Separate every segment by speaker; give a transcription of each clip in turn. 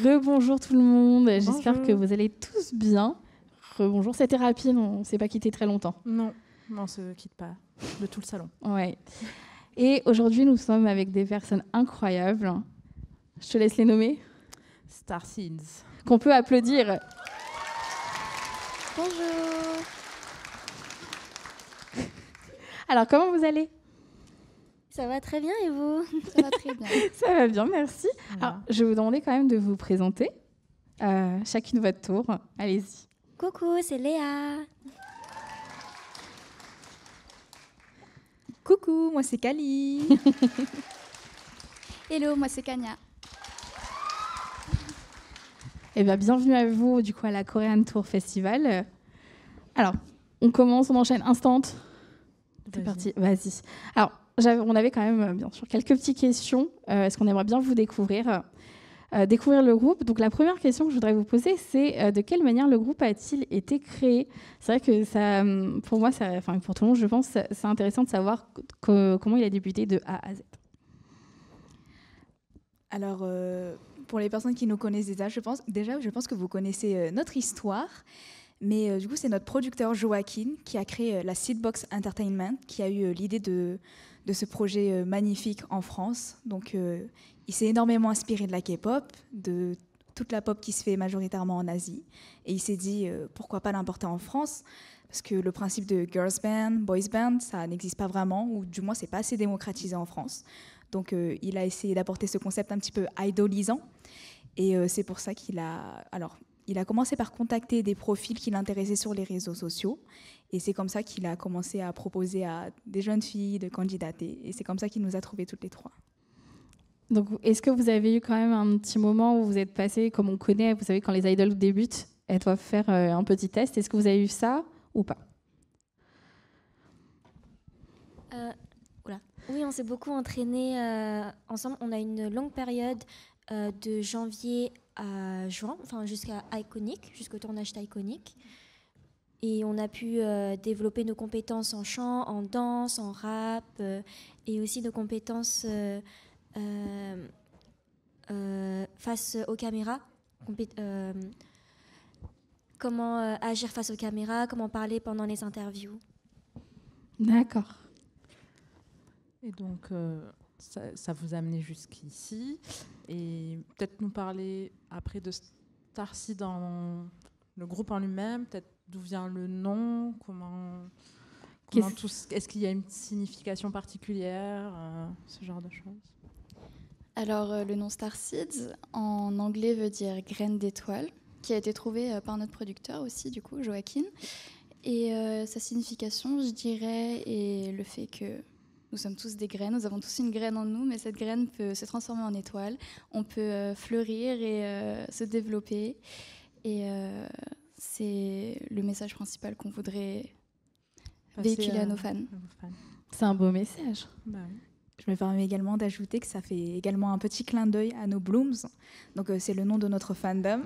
Speaker 1: rebonjour tout le monde.
Speaker 2: Bonjour.
Speaker 1: J'espère que vous allez tous bien. Rebonjour, c'était rapide, on ne s'est pas quitté très longtemps.
Speaker 2: Non, on ne se quitte pas de tout le salon.
Speaker 1: Ouais. Et aujourd'hui, nous sommes avec des personnes incroyables. Je te laisse les nommer.
Speaker 2: Starseeds.
Speaker 1: Qu'on peut applaudir.
Speaker 3: Bonjour.
Speaker 1: Alors, comment vous allez ?
Speaker 3: Ça va très bien et vous ? Ça va très bien.
Speaker 1: Ça va bien, merci.
Speaker 2: Voilà.
Speaker 1: Alors, je vais vous demander quand même de vous présenter. Chacune votre tour. Allez-y.
Speaker 3: Coucou, c'est Léa.
Speaker 4: Coucou, moi c'est Kali.
Speaker 3: Hello, moi c'est Kanya.
Speaker 1: Eh bien, bienvenue à vous du coup à la Korean Tour Festival. Alors, on commence, on enchaîne instant. C'est parti, vas-y. Alors, on avait quand même bien sûr quelques petites questions. Est-ce qu'on aimerait bien vous découvrir le groupe. Donc la première question que je voudrais vous poser, c'est de quelle manière le groupe a-t-il été créé ? C'est vrai que ça, pour moi, pour tout le monde, je pense, c'est intéressant de savoir comment il a débuté de A à Z.
Speaker 4: Alors, pour les personnes qui nous connaissent déjà, je pense que vous connaissez notre histoire. Mais du coup, c'est notre producteur Joaquin qui a créé la Seedbox Entertainment, qui a eu l'idée de ce projet magnifique en France. Donc, il s'est énormément inspiré de la K-pop, de toute la pop qui se fait majoritairement en Asie. Et il s'est dit, pourquoi pas l'importer en France ? Parce que le principe de girls band, boys band, ça n'existe pas vraiment, ou du moins, c'est pas assez démocratisé en France. Donc, il a essayé d'apporter ce concept un petit peu idolisant. Et c'est pour ça qu'il a... Alors, il a commencé par contacter des profils qui l'intéressaient sur les réseaux sociaux. Et c'est comme ça qu'il a commencé à proposer à des jeunes filles de candidater. Et c'est comme ça qu'il nous a trouvés toutes les trois.
Speaker 1: Donc, est-ce que vous avez eu quand même un petit moment où vous êtes passé, comme on connaît, vous savez, quand les idoles débutent, elles doivent faire un petit test. Est-ce que vous avez eu ça ou pas ?
Speaker 3: Oui, on s'est beaucoup entraînés ensemble. On a une longue période de janvier à juin, enfin jusqu'à Iconic, jusqu'au tournage d'Iconic. Et on a pu développer nos compétences en chant, en danse, en rap, et aussi nos compétences face aux caméras. Comment agir face aux caméras, comment parler pendant les interviews.
Speaker 1: D'accord.
Speaker 2: Et donc, ça vous a amené jusqu'ici. Et peut-être nous parler après de Starseeds dans le groupe en lui-même, peut-être d'où vient le nom, est-ce qu'il y a une signification particulière, ce genre de choses ?
Speaker 5: Alors, le nom Starseeds, en anglais, veut dire graine d'étoile, qui a été trouvé par notre producteur aussi, du coup, Joaquin. Et sa signification, je dirais, est le fait que nous sommes tous des graines, nous avons tous une graine en nous, mais cette graine peut se transformer en étoile, on peut fleurir et se développer. Et c'est le message principal qu'on voudrait véhiculer à nos fans.
Speaker 1: C'est un beau message.
Speaker 2: Bah oui.
Speaker 4: Je me permets également d'ajouter que ça fait également un petit clin d'œil à nos Blooms. Donc, c'est le nom de notre fandom.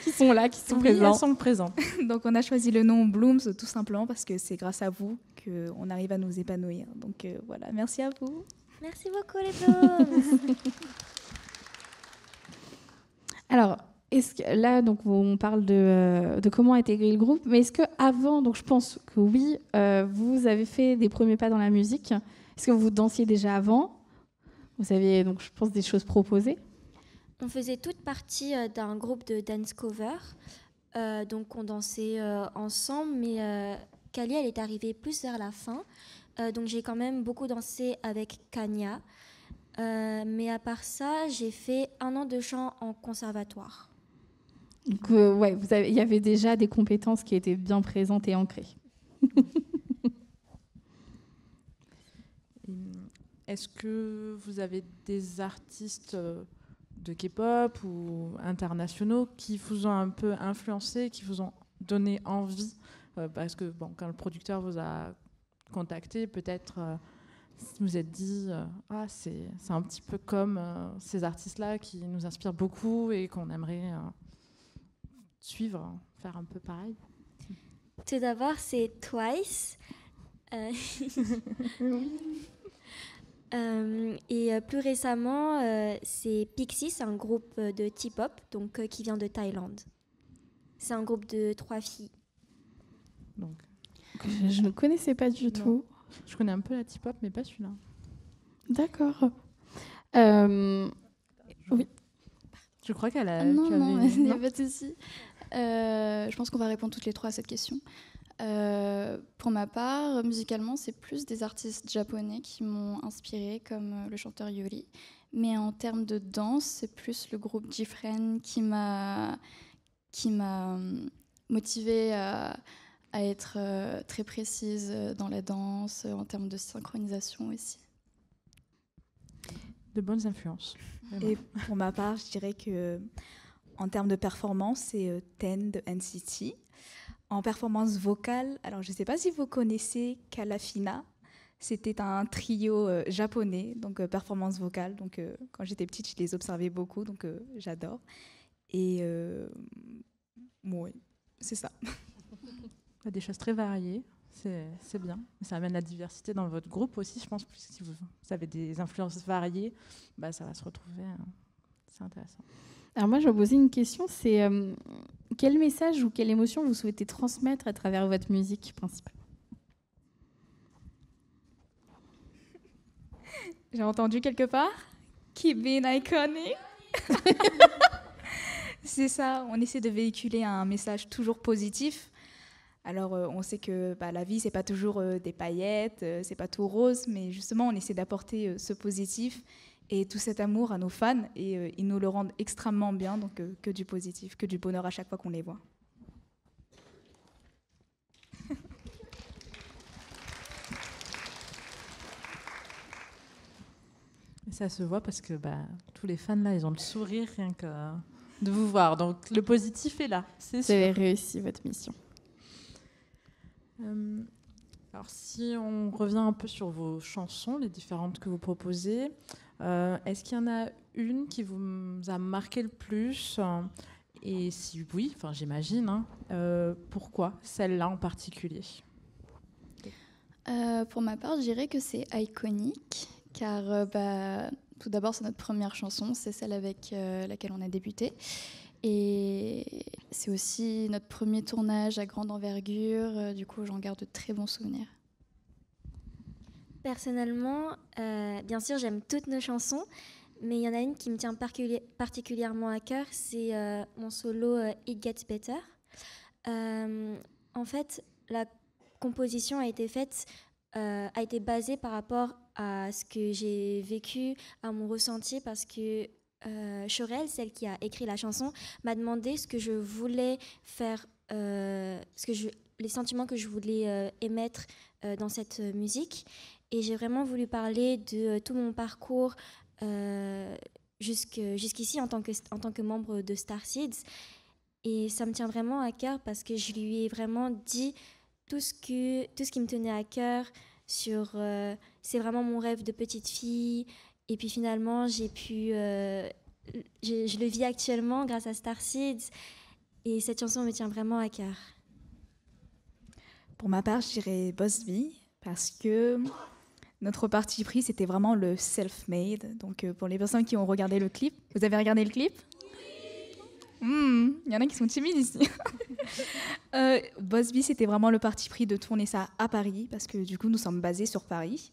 Speaker 1: Qui sont là, qui sont
Speaker 2: Oui,
Speaker 1: présents.
Speaker 2: elles sont présentes.
Speaker 4: Donc, on a choisi le nom Blooms tout simplement parce que c'est grâce à vous qu'on arrive à nous épanouir. Donc, voilà, merci à vous.
Speaker 3: Merci beaucoup les Blooms.
Speaker 1: Alors, là, donc, on parle de comment intégrer le groupe, mais est-ce qu'avant, donc je pense que oui, vous avez fait des premiers pas dans la musique. Est-ce que vous dansiez déjà avant ? Vous aviez, donc, je pense, des choses proposées ?
Speaker 3: On faisait toute partie d'un groupe de dance cover. Donc, on dansait ensemble, mais Kali, elle est arrivée plus vers la fin. Donc, j'ai quand même beaucoup dansé avec Kanya. Mais à part ça, j'ai fait 1 an de chant en conservatoire.
Speaker 1: Donc, ouais, il y avait déjà des compétences qui étaient bien présentes et ancrées.
Speaker 2: Est-ce que vous avez des artistes de K-pop ou internationaux qui vous ont un peu influencé, qui vous ont donné envie parce que quand le producteur vous a contacté, peut-être vous vous êtes dit c'est un petit peu comme ces artistes-là qui nous inspirent beaucoup et qu'on aimerait suivre, faire un peu pareil.
Speaker 3: Tout d'abord, c'est Twice. Et plus récemment, c'est Pixie, c'est un groupe de T-pop donc, qui vient de Thaïlande. C'est un groupe de 3 filles.
Speaker 2: Donc,
Speaker 1: Je ne connaissais pas du tout.
Speaker 2: je connais un peu la T-pop, mais pas celui-là.
Speaker 1: D'accord. Oui.
Speaker 2: Je crois qu'elle a...
Speaker 5: Non,
Speaker 2: tu avais-
Speaker 5: non, il n'y a
Speaker 2: non
Speaker 5: pas de souci. Je pense qu'on va répondre toutes les trois à cette question. Pour ma part, musicalement, c'est plus des artistes japonais qui m'ont inspirée, comme le chanteur Yuri. Mais en termes de danse, c'est plus le groupe Gfriend qui m'a motivée à être très précise dans la danse, en termes de synchronisation aussi.
Speaker 2: De bonnes influences. Vraiment.
Speaker 4: Et pour ma part, je dirais que en termes de performance, c'est Ten de NCT. En performance vocale, alors je ne sais pas si vous connaissez Kalafina. C'était un trio japonais, donc performance vocale. Donc quand j'étais petite, je les observais beaucoup, donc j'adore. Et oui, c'est ça.
Speaker 2: Il y a des choses très variées, c'est bien. Ça amène la diversité dans votre groupe aussi, je pense. Si vous avez des influences variées, bah, ça va se retrouver. C'est intéressant.
Speaker 1: Alors moi, je vais vous poser une question, c'est quel message ou quelle émotion vous souhaitez transmettre à travers votre musique principale?
Speaker 4: J'ai entendu quelque part Keep being iconic. C'est ça, on essaie de véhiculer un message toujours positif. Alors, on sait que la vie, c'est pas toujours des paillettes, c'est pas tout rose, mais justement, on essaie d'apporter ce positif et tout cet amour à nos fans, et ils nous le rendent extrêmement bien, donc que du positif, que du bonheur à chaque fois qu'on les voit.
Speaker 2: Et ça se voit parce que tous les fans là, ils ont le sourire rien que de vous voir. Donc le positif est là, c'est
Speaker 1: Vous
Speaker 2: sûr.
Speaker 1: avez réussi votre mission.
Speaker 2: Alors si on revient un peu sur vos chansons, les différentes que vous proposez, est-ce qu'il y en a une qui vous a marqué le plus? Et si oui, enfin j'imagine, pourquoi celle-là en particulier?
Speaker 5: Pour ma part, je dirais que c'est iconique, car tout d'abord, c'est notre première chanson, c'est celle avec laquelle on a débuté. Et c'est aussi notre premier tournage à grande envergure, du coup, j'en garde de très bons souvenirs.
Speaker 3: Personnellement, bien sûr, j'aime toutes nos chansons, mais il y en a une qui me tient particulièrement à cœur, c'est mon solo It Gets Better. En fait, la composition a été basée par rapport à ce que j'ai vécu, à mon ressenti, parce que Chorel, celle qui a écrit la chanson, m'a demandé ce que je voulais faire, les sentiments que je voulais émettre dans cette musique. Et j'ai vraiment voulu parler de tout mon parcours jusqu'ici en tant que membre de Starseeds. Et ça me tient vraiment à cœur parce que je lui ai vraiment dit tout ce qui me tenait à cœur sur c'est vraiment mon rêve de petite fille. Et puis finalement, je le vis actuellement grâce à Starseeds. Et cette chanson me tient vraiment à cœur.
Speaker 4: Pour ma part, je dirais Boss B, parce que notre parti pris, c'était vraiment le self-made. Donc, pour les personnes qui ont regardé le clip, vous avez regardé le clip? Il y en a qui sont timides ici. Boss B, c'était vraiment le parti pris de tourner ça à Paris, parce que du coup, nous sommes basés sur Paris.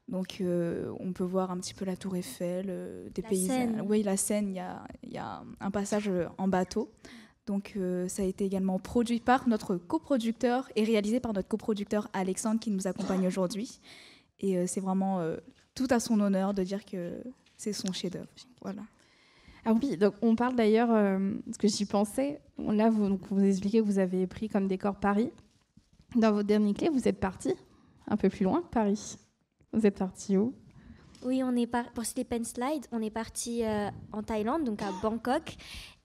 Speaker 4: Donc, on peut voir un petit peu la Tour Eiffel, des paysages. Oui, la Seine, il y a un passage en bateau. Donc, ça a été également produit par notre coproducteur et réalisé par notre coproducteur Alexandre qui nous accompagne aujourd'hui. Et c'est vraiment tout à son honneur de dire que c'est son chef-d'œuvre. Voilà.
Speaker 1: Ah oui, donc on parle d'ailleurs, parce que j'y pensais, là vous expliquez que vous avez pris comme décor Paris. Dans votre dernier clip, vous êtes parti un peu plus loin que Paris. Vous êtes parti où?
Speaker 3: Oui, pour Slip and Slide, on est parti en Thaïlande, donc à Bangkok.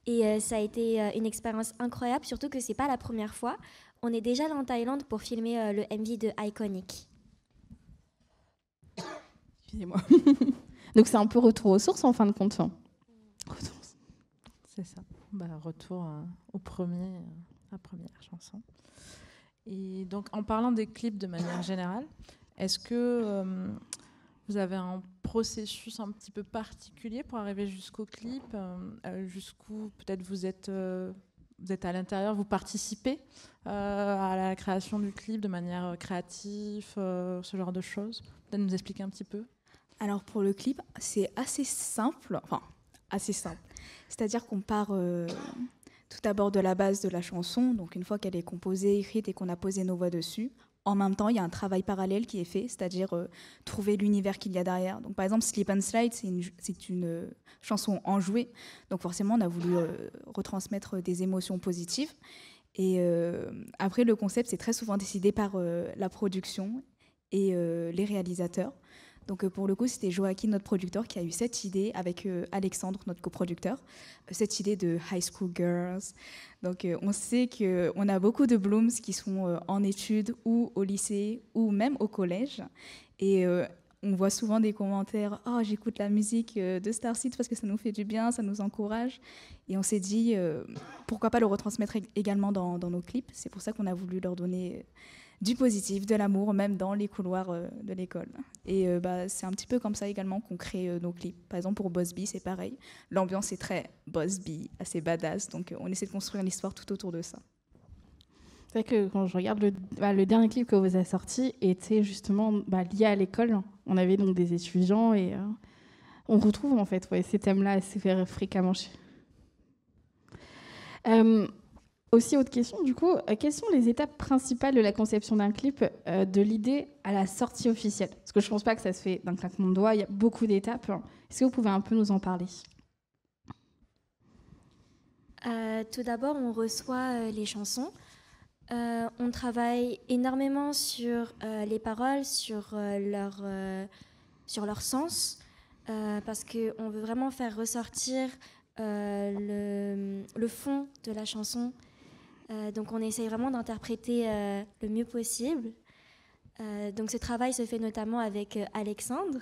Speaker 3: Et ça a été une expérience incroyable, surtout que c'est pas la première fois. On est déjà allé en Thaïlande pour filmer le MV de Iconic.
Speaker 1: Excusez-moi. Donc c'est un peu retour aux sources en fin de compte.
Speaker 2: C'est ça. Retour la première chanson. Et donc, en parlant des clips de manière générale, est-ce que vous avez un processus un petit peu particulier pour arriver jusqu'au clip, jusqu'où peut-être vous êtes à l'intérieur, vous participez à la création du clip de manière créative, ce genre de choses. Peut-être nous expliquer un petit peu.
Speaker 4: Alors pour le clip, c'est assez simple. C'est-à-dire qu'on part tout d'abord de la base de la chanson. Donc une fois qu'elle est composée, écrite et qu'on a posé nos voix dessus, en même temps, il y a un travail parallèle qui est fait, c'est-à-dire trouver l'univers qu'il y a derrière. Donc par exemple, Slip and Slide, c'est une chanson enjouée. Donc forcément, on a voulu retransmettre des émotions positives. Et après, le concept, c'est très souvent décidé par la production et les réalisateurs. Donc pour le coup, c'était Joachim, notre producteur, qui a eu cette idée avec Alexandre, notre coproducteur, cette idée de High School Girls. Donc on sait qu'on a beaucoup de Blooms qui sont en études ou au lycée ou même au collège. Et on voit souvent des commentaires « Oh, j'écoute la musique de Starseed parce que ça nous fait du bien, ça nous encourage ». Et on s'est dit pourquoi pas le retransmettre également dans nos clips. C'est pour ça qu'on a voulu leur donner du positif, de l'amour, même dans les couloirs de l'école. Et c'est un petit peu comme ça également qu'on crée nos clips. Par exemple, pour Boss B, c'est pareil. L'ambiance est très Boss B, assez badass. Donc, on essaie de construire l'histoire tout autour de ça.
Speaker 1: C'est vrai que quand je regarde le dernier clip que vous avez sorti était justement lié à l'école. On avait donc des étudiants et on retrouve en fait ces thèmes-là assez fréquemment. Aussi, autre question, du coup, quelles sont les étapes principales de la conception d'un clip, de l'idée à la sortie officielle? Parce que je ne pense pas que ça se fait d'un claquement de doigts, il y a beaucoup d'étapes. Est-ce que vous pouvez un peu nous en parler?
Speaker 3: Tout d'abord, on reçoit les chansons. On travaille énormément sur les paroles, sur leur sens, parce qu'on veut vraiment faire ressortir le fond de la chanson. Donc on essaye vraiment d'interpréter le mieux possible. Donc ce travail se fait notamment avec Alexandre.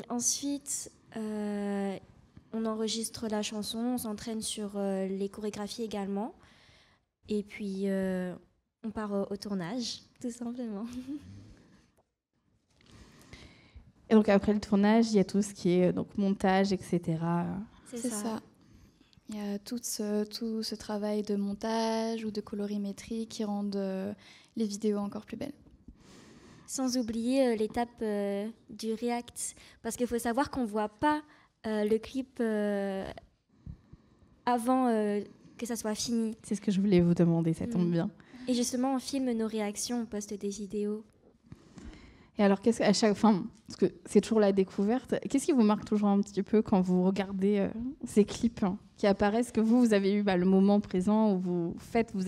Speaker 3: Ensuite, on enregistre la chanson, on s'entraîne sur les chorégraphies également. Et puis on part au tournage, tout simplement.
Speaker 1: Et donc après le tournage, il y a tout ce qui est montage, etc.
Speaker 5: C'est ça. Il y a tout ce travail de montage ou de colorimétrie qui rendent les vidéos encore plus belles.
Speaker 3: Sans oublier l'étape du react, parce qu'il faut savoir qu'on ne voit pas le clip avant que ça soit fini.
Speaker 1: C'est ce que je voulais vous demander, ça tombe bien.
Speaker 3: Et justement, on filme nos réactions, on poste des vidéos.
Speaker 1: Et alors, à chaque fin, parce que c'est toujours la découverte, qu'est-ce qui vous marque toujours un petit peu quand vous regardez ces clips qui apparaissent, que vous avez eu le moment présent où vous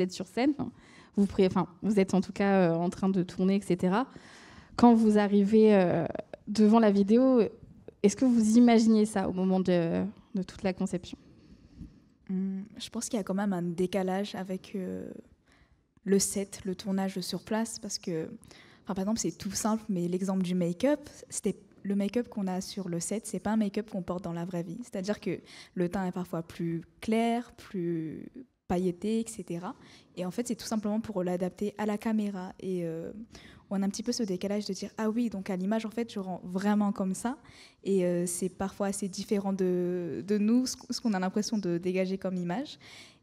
Speaker 1: êtes sur scène, vous êtes en tout cas en train de tourner, etc. Quand vous arrivez devant la vidéo, est-ce que vous imaginez ça au moment de toute la conception?
Speaker 4: Je pense qu'il y a quand même un décalage avec le set, le tournage sur place, parce que par exemple, c'est tout simple, mais l'exemple du make-up, le make-up qu'on a sur le set, c'est pas un make-up qu'on porte dans la vraie vie. C'est-à-dire que le teint est parfois plus clair, plus pailleté, etc. Et en fait, c'est tout simplement pour l'adapter à la caméra. Et on a un petit peu ce décalage de dire « Ah oui, donc à l'image, en fait, je rends vraiment comme ça. » Et c'est parfois assez différent de nous, ce qu'on a l'impression de dégager comme image.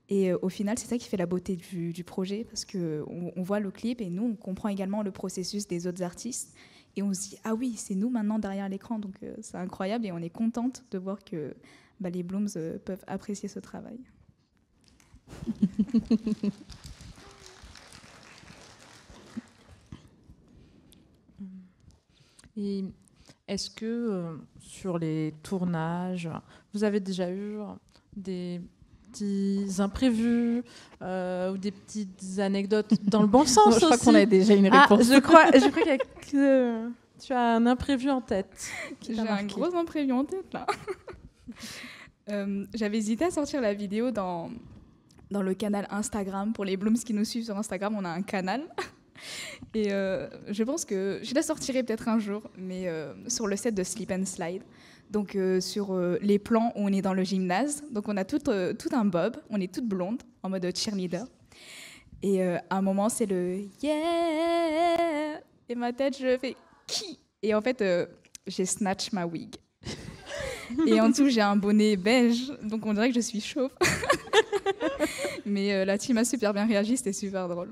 Speaker 4: Et au final, c'est ça qui fait la beauté du projet, parce qu'on voit le clip et nous, on comprend également le processus des autres artistes. Et on se dit, ah oui, c'est nous maintenant derrière l'écran. Donc c'est incroyable et on est contente de voir que les Blooms peuvent apprécier ce travail.
Speaker 2: Et est-ce que sur les tournages, vous avez déjà eu des petits imprévus ou des petites anecdotes dans le bon sens
Speaker 1: non, je crois qu'on a déjà une réponse.
Speaker 2: Je crois que tu as un imprévu en tête.
Speaker 4: J'ai un gros imprévu en tête, là. J'avais hésité à sortir la vidéo dans le canal Instagram. Pour les Blooms qui nous suivent sur Instagram, on a un canal. Et je pense que je la sortirai peut-être un jour, mais sur le set de Slip and Slide. Donc sur les plans où on est dans le gymnase. Donc on a tout un bob, on est toutes blondes, en mode cheerleader. Et à un moment, c'est le « yeah !» Et ma tête, je fais « qui ?» Et en fait, j'ai snatch ma wig. Et en dessous, j'ai un bonnet beige, donc on dirait que je suis chauve. Mais la team a super bien réagi, c'était super drôle.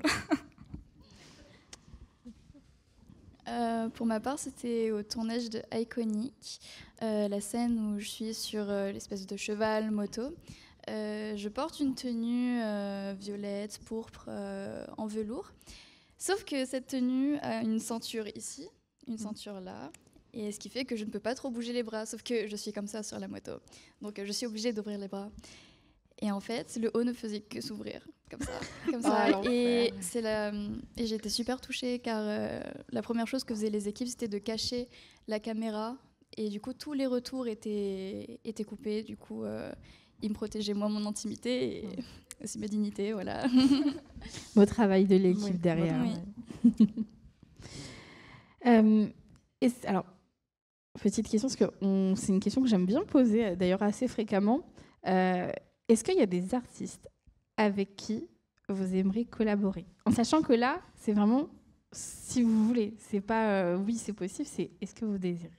Speaker 5: Pour ma part, c'était au tournage de Iconic, la scène où je suis sur l'espèce de cheval moto. Je porte une tenue violette, pourpre, en velours. Sauf que cette tenue a une ceinture ici, une ceinture là. Et ce qui fait que je ne peux pas trop bouger les bras, sauf que je suis comme ça sur la moto. Donc je suis obligée d'ouvrir les bras. Et en fait, le haut ne faisait que s'ouvrir, comme ça. Comme ça. Et j'étais super touchée, car la première chose que faisaient les équipes, c'était de cacher la caméra. Et du coup, tous les retours étaient coupés. Du coup, ils me protégeaient, moi, mon intimité et aussi ma dignité, voilà.
Speaker 1: Beau travail de l'équipe derrière.
Speaker 5: Oui.
Speaker 1: Alors, petite question, parce que c'est une question que j'aime bien poser, d'ailleurs assez fréquemment. Est-ce qu'il y a des artistes avec qui vous aimeriez collaborer? En sachant que là, c'est vraiment si vous voulez. C'est pas oui, c'est possible, c'est est-ce que vous désirez?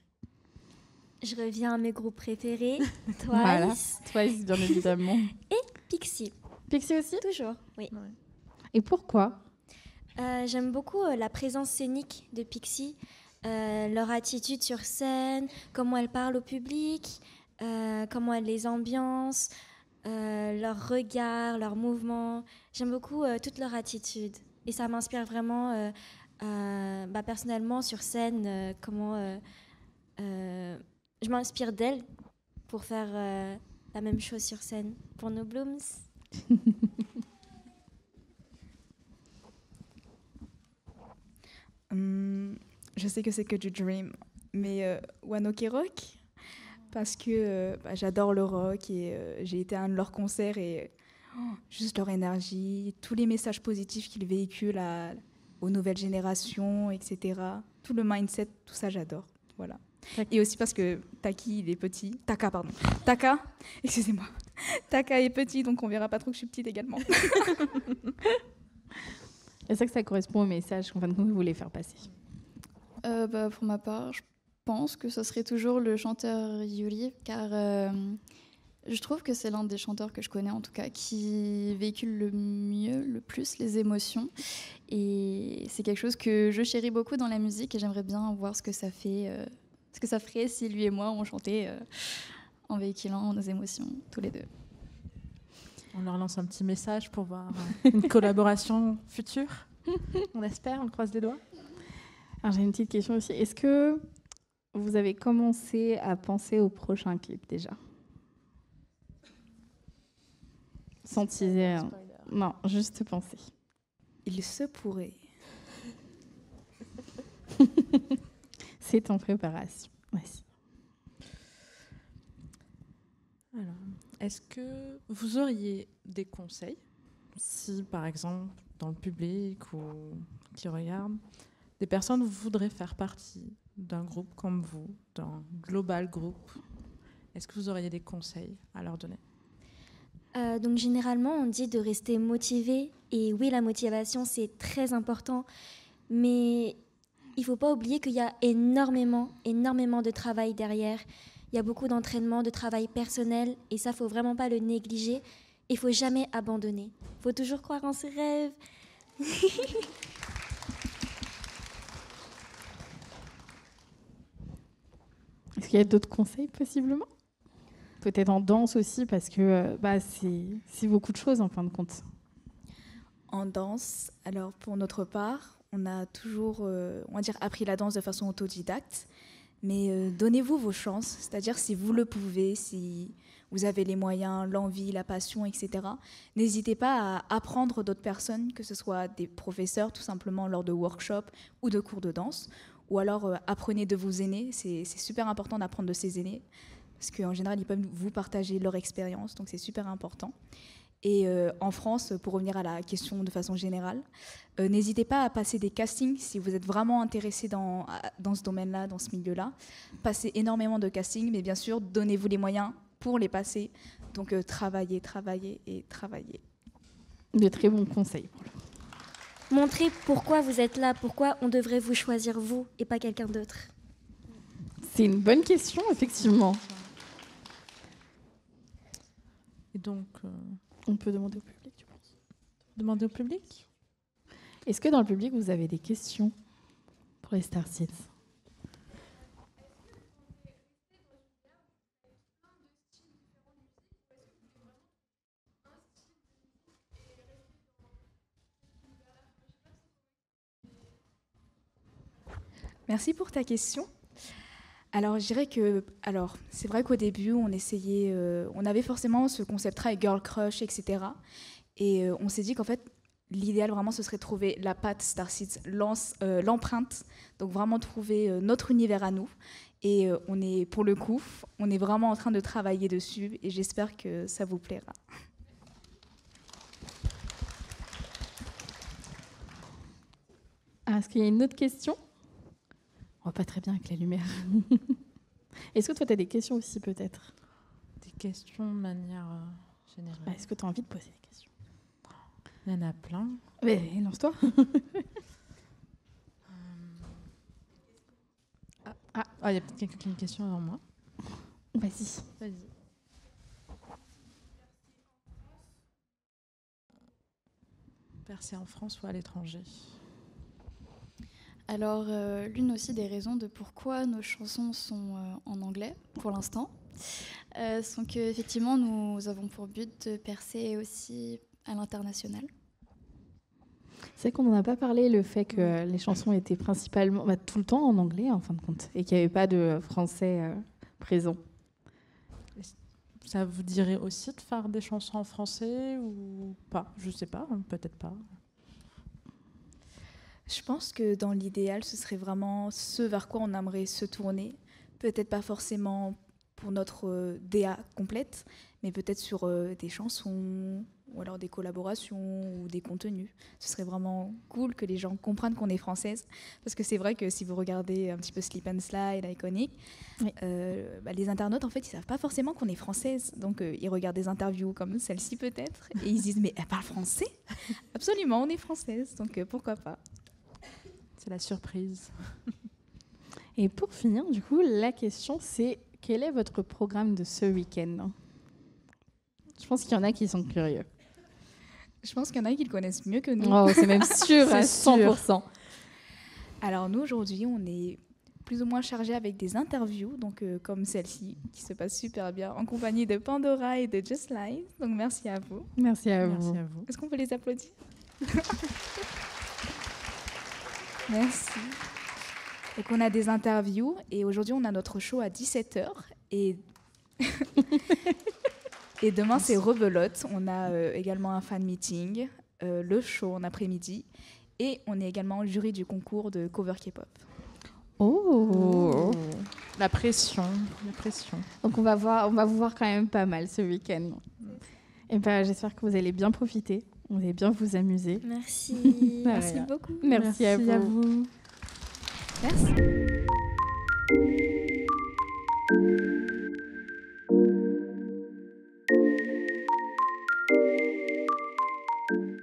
Speaker 3: Je reviens à mes groupes préférés, Twice.
Speaker 1: Voilà, Twice, bien évidemment.
Speaker 3: Et Pixie.
Speaker 1: Pixie aussi?
Speaker 3: Toujours, oui.
Speaker 2: Ouais.
Speaker 1: Et pourquoi?
Speaker 3: J'aime beaucoup la présence scénique de Pixie, leur attitude sur scène, comment elles parlent au public, comment elles les ambiancent, leur regard, leurs mouvements. J'aime beaucoup toute leur attitude. Et ça m'inspire vraiment, personnellement, sur scène, comment je m'inspire d'elles pour faire la même chose sur scène. Pour nos Blooms.
Speaker 4: Je sais que c'est que du dream, mais One Ok Rock, parce que j'adore le rock et j'ai été à un de leurs concerts et juste leur énergie, tous les messages positifs qu'ils véhiculent aux nouvelles générations, etc. Tout le mindset, tout ça j'adore. Voilà. Et aussi parce que Taki, il est petit. Taka, excusez-moi. Taka est petit, donc on verra pas trop que je suis petite également.
Speaker 1: C'est ça que ça correspond au message qu'en fin de compte vous voulez faire passer.
Speaker 5: Pour ma part, je pense que ce serait toujours le chanteur Yuri, car je trouve que c'est l'un des chanteurs que je connais en tout cas qui véhicule le plus les émotions. Et c'est quelque chose que je chéris beaucoup dans la musique et j'aimerais bien voir ce que ça ferait si lui et moi on chantait en véhiculant nos émotions tous les deux.
Speaker 2: On leur lance un petit message pour voir une collaboration future. On espère, on croise les doigts.
Speaker 1: Alors j'ai une petite question aussi. Est-ce que vous avez commencé à penser au prochain clip déjà? Sans teaser. Non, juste penser.
Speaker 4: Il se pourrait.
Speaker 1: C'est en préparation. Merci.
Speaker 2: Alors, est-ce que vous auriez des conseils si, par exemple, dans le public ou qui regarde, des personnes voudraient faire partie d'un groupe comme vous, d'un global groupe, est-ce que vous auriez des conseils à leur donner?
Speaker 3: Donc généralement, on dit de rester motivé. Et oui, la motivation, c'est très important. Mais il ne faut pas oublier qu'il y a énormément de travail derrière. Il y a beaucoup d'entraînement, de travail personnel. Et ça, il ne faut vraiment pas le négliger. Il ne faut jamais abandonner. Il faut toujours croire en ses rêves.
Speaker 1: Est-ce qu'il y a d'autres conseils possiblement? Peut-être en danse aussi, parce que c'est beaucoup de choses en fin de compte.
Speaker 4: En danse, alors pour notre part, on a toujours appris la danse de façon autodidacte, mais donnez-vous vos chances, c'est-à-dire si vous le pouvez, si vous avez les moyens, l'envie, la passion, etc. N'hésitez pas à apprendre d'autres personnes, que ce soit des professeurs tout simplement lors de workshops ou de cours de danse, ou alors apprenez de vos aînés, c'est super important d'apprendre de ses aînés, parce qu'en général, ils peuvent vous partager leur expérience, donc c'est super important. Et en France, pour revenir à la question de façon générale, n'hésitez pas à passer des castings si vous êtes vraiment intéressé dans ce domaine-là, dans ce milieu-là. Passez énormément de castings, mais bien sûr, donnez-vous les moyens pour les passer. Donc travaillez.
Speaker 1: De très bons conseils.
Speaker 3: Montrez pourquoi vous êtes là, pourquoi on devrait vous choisir vous et pas quelqu'un d'autre.
Speaker 1: C'est une bonne question, effectivement.
Speaker 2: Et donc,
Speaker 1: On peut demander au public, tu penses?
Speaker 2: demander au public.
Speaker 1: Est-ce que dans le public, vous avez des questions pour les Star Seeds?
Speaker 4: Merci pour ta question. Alors, je dirais que, c'est vrai qu'au début, on essayait, on avait forcément ce concept-là avec Girl Crush, etc. Et on s'est dit qu'en fait, l'idéal vraiment, ce serait de trouver la patte Star Seeds, l'empreinte, donc vraiment trouver notre univers à nous. Et pour le coup, on est vraiment en train de travailler dessus, et j'espère que ça vous plaira.
Speaker 1: Est-ce qu'il y a une autre question? On voit pas très bien avec la lumière. Est-ce que toi, tu as des questions aussi, peut-être?
Speaker 2: Des questions de manière générale.
Speaker 1: Est-ce que tu as envie de poser des questions?
Speaker 2: Il y en a plein.
Speaker 1: Mais lance-toi.
Speaker 2: Il y a peut-être quelqu'un qui a une question avant moi.
Speaker 1: Vas-y.
Speaker 2: Vas-y. Percer en France ou à l'étranger?
Speaker 5: Alors, l'une aussi des raisons de pourquoi nos chansons sont en anglais, pour l'instant, sont qu'effectivement, nous avons pour but de percer aussi à l'international.
Speaker 1: C'est qu'on n'en a pas parlé, le fait que les chansons étaient principalement tout le temps en anglais, en fin de compte, et qu'il n'y avait pas de français présent.
Speaker 2: Ça vous dirait aussi de faire des chansons en français ou pas? Je sais pas, peut-être pas.
Speaker 4: Je pense que dans l'idéal, ce serait vraiment ce vers quoi on aimerait se tourner. Peut-être pas forcément pour notre DA complète, mais peut-être sur des chansons ou alors des collaborations ou des contenus. Ce serait vraiment cool que les gens comprennent qu'on est française. Parce que c'est vrai que si vous regardez un petit peu Slip and Slide, Iconic, oui. Les internautes, en fait, ils savent pas forcément qu'on est française. Donc, ils regardent des interviews comme celle-ci peut-être et ils se disent « Mais elle parle français ?» Absolument, on est française, donc pourquoi pas.
Speaker 2: C'est la surprise.
Speaker 1: Et pour finir, du coup, la question, c'est quel est votre programme de ce week-end? Je pense qu'il y en a qui sont curieux.
Speaker 4: Je pense qu'il y en a qui le connaissent mieux que nous.
Speaker 1: Oh, c'est même sûr, à 100%.
Speaker 4: Alors nous, aujourd'hui, on est plus ou moins chargés avec des interviews, donc comme celle-ci, qui se passe super bien, en compagnie de Pandora et de Just Live. Donc merci à vous.
Speaker 1: Merci à vous.
Speaker 2: Merci à vous.
Speaker 4: Est-ce qu'on peut les applaudir? Merci. Donc on a des interviews et aujourd'hui on a notre show à 17h et et demain c'est rebelote. On a également un fan meeting, le show en après-midi et on est également jury du concours de cover K-pop.
Speaker 1: Oh,
Speaker 2: la pression.
Speaker 1: Donc on va vous voir quand même pas mal ce week-end. Et j'espère que vous allez bien profiter, vous allez bien vous amuser.
Speaker 3: Merci.
Speaker 4: Merci beaucoup.
Speaker 1: Merci à vous.
Speaker 4: Merci.